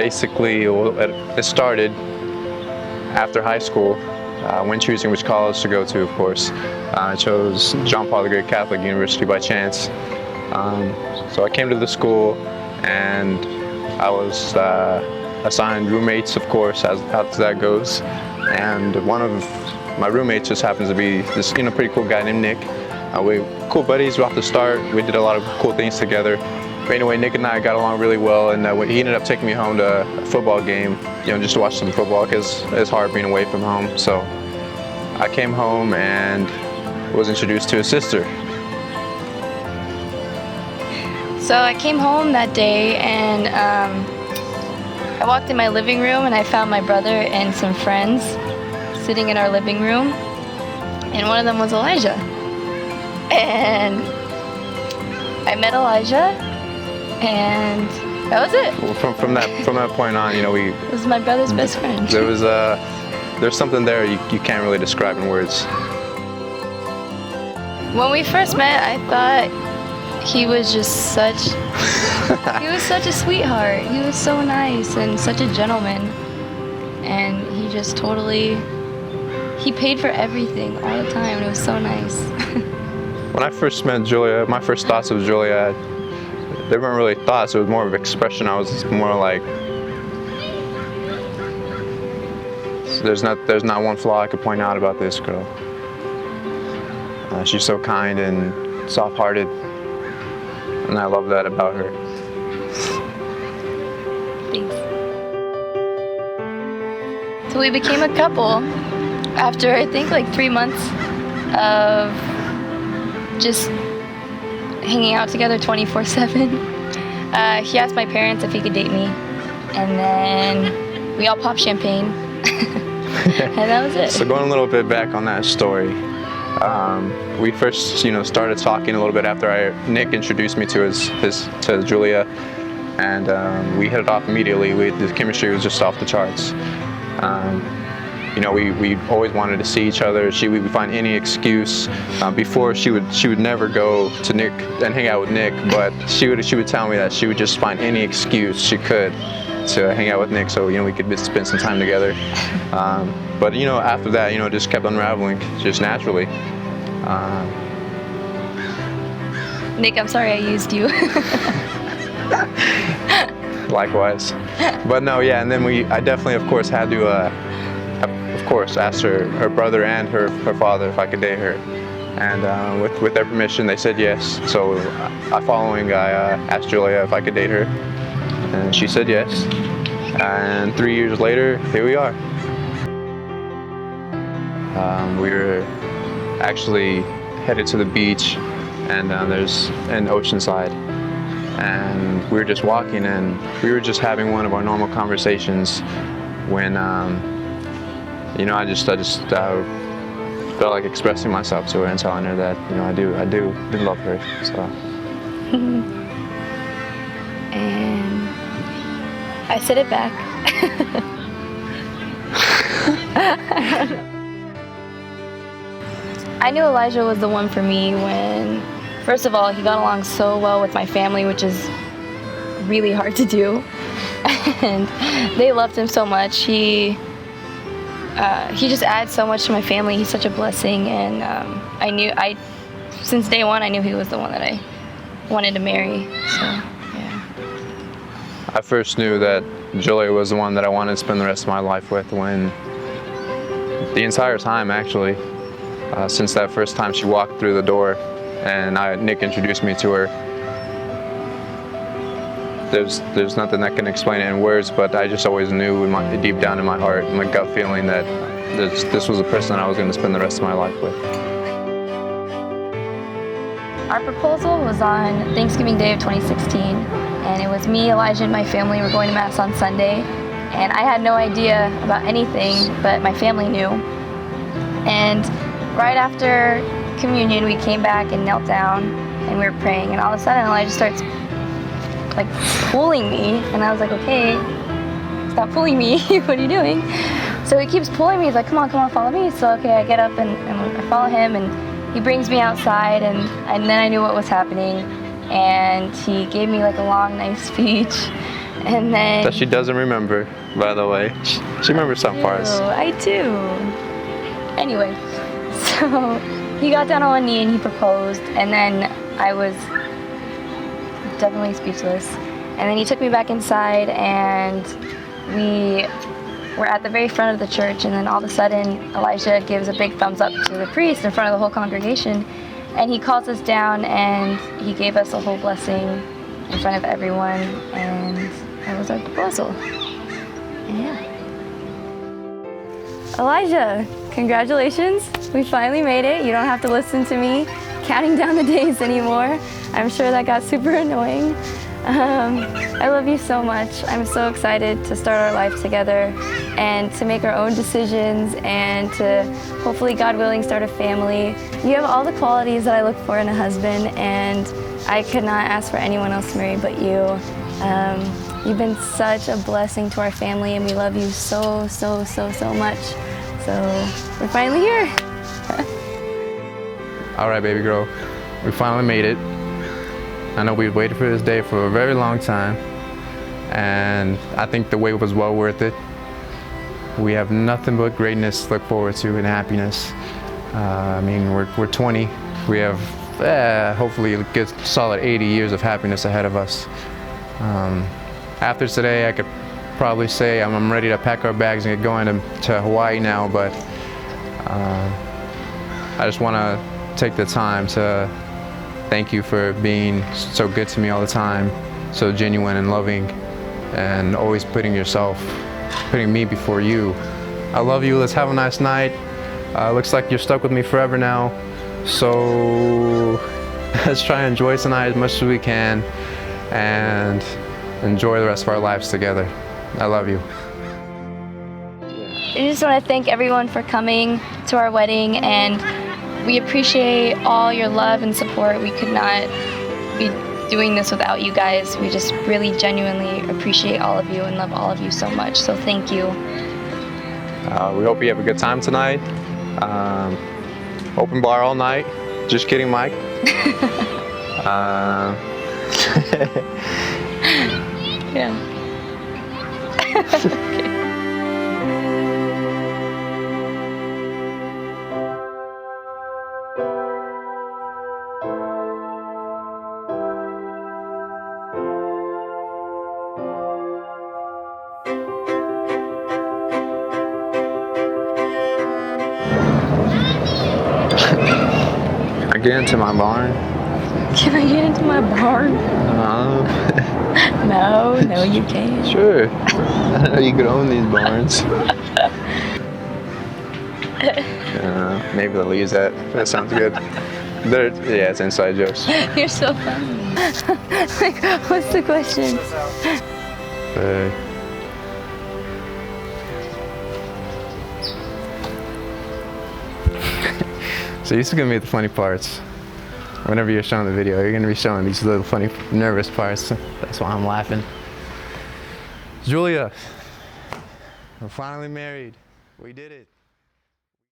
basically, it started after high school, when choosing which college to go to, of course. I chose John Paul the Great Catholic University by chance. So I came to the school, and I was assigned roommates, of course, as that goes. And one of my roommates just happens to be this, pretty cool guy named Nick. We were cool buddies off the start. We did a lot of cool things together. But anyway, Nick and I got along really well, and he ended up taking me home to a football game, just to watch some football, because it's hard being away from home. So I came home and was introduced to his sister. So I came home that day, and I walked in my living room, and I found my brother and some friends sitting in our living room, and one of them was Elijah. And I met Elijah, and that was it. Well, from that point on, we. It was my brother's best friend. There's something there you can't really describe in words. When we first met, I thought he was just such a sweetheart. He was so nice and such a gentleman, and he just he paid for everything all the time. It was so nice. When I first met Julia, my first thoughts of Julia, they weren't really thoughts, it was more of expression. I was more like, there's not one flaw I could point out about this girl. She's so kind and soft-hearted, and I love that about her. Thanks. So we became a couple after, I think, like 3 months of just hanging out together 24/7. He asked my parents if he could date me, and then we all popped champagne, and that was it. So going a little bit back on that story, we first, started talking a little bit after Nick introduced me to Julia, and we hit it off immediately. The chemistry was just off the charts. We always wanted to see each other. She would find any excuse. Before she would never go to Nick and hang out with Nick, but she would tell me that she would just find any excuse she could to hang out with Nick, so we could spend some time together. But after that, it just kept unraveling just naturally. Nick, I'm sorry I used you. Likewise. But no, yeah, and then I definitely, of course, had to, asked her brother and her father if I could date her. And with their permission, they said yes. So following, I asked Julia if I could date her, and she said yes. And 3 years later, here we are. We were actually headed to the beach, and there's an Oceanside. And we were just walking, and we were just having one of our normal conversations when, I just felt like expressing myself to her and telling her that, I do love her. So. And I said it back. I knew Elijah was the one for me when, first of all, he got along so well with my family, which is really hard to do. And they loved him so much. He just adds so much to my family. He's such a blessing, and since day one, I knew he was the one that I wanted to marry. So, yeah. I first knew that Julia was the one that I wanted to spend the rest of my life with when, the entire time actually, since that first time she walked through the door and Nick introduced me to her. There's nothing that can explain it in words, but I just always knew deep down in my heart, my gut feeling, that this was the person I was going to spend the rest of my life with. Our proposal was on Thanksgiving Day of 2016, and it was me, Elijah, and my family were going to Mass on Sunday, and I had no idea about anything, but my family knew. And right after communion, we came back and knelt down, and we were praying, and all of a sudden Elijah starts pulling me, and I was like, okay, stop pulling me. What are you doing? So he keeps pulling me. He's like, come on, follow me. So okay, I get up and I follow him, and he brings me outside, and then I knew what was happening, and he gave me a long, nice speech, And then That she doesn't remember, by the way. She remembers some parts. I do. Anyway, so he got down on one knee and he proposed, and then I was definitely speechless. And then he took me back inside, and we were at the very front of the church, and then all of a sudden Elijah gives a big thumbs up to the priest in front of the whole congregation, and he calls us down and he gave us a whole blessing in front of everyone, and that was our proposal. Yeah. Elijah, congratulations. We finally made it. You don't have to listen to me counting down the days anymore. I'm sure that got super annoying. I love you so much. I'm so excited to start our life together and to make our own decisions and to hopefully, God willing, start a family. You have all the qualities that I look for in a husband, and I could not ask for anyone else to marry but you. You've been such a blessing to our family, and we love you so, so, so, so much. So we're finally here. All right, baby girl, we finally made it. I know we've waited for this day for a very long time, and I think the wait was well worth it. We have nothing but greatness to look forward to and happiness. I mean, we're 20. We have hopefully a good solid 80 years of happiness ahead of us. After today, I could probably say I'm ready to pack our bags and get going to Hawaii now, but I just want to take the time to thank you for being so good to me all the time, so genuine and loving, and always putting me before you. I love you. Let's have a nice night. Looks like you're stuck with me forever now, so let's try and enjoy tonight as much as we can and enjoy the rest of our lives together. I love you. I just want to thank everyone for coming to our wedding, and we appreciate all your love and support. We could not be doing this without you guys. We just really genuinely appreciate all of you and love all of you so much. So thank you. We hope you have a good time tonight. Open bar all night. Just kidding, Mike. Yeah. Okay. I get into my barn. Can I get into my barn? No, you can't. Sure. I know you could own these barns. Maybe they'll use that. That sounds good. Yeah, it's inside jokes. You're so funny. Like, what's the question? So this is gonna be the funny parts. Whenever you're showing the video, you're gonna be showing these little funny, nervous parts. That's why I'm laughing. Julia, we're finally married. We did it.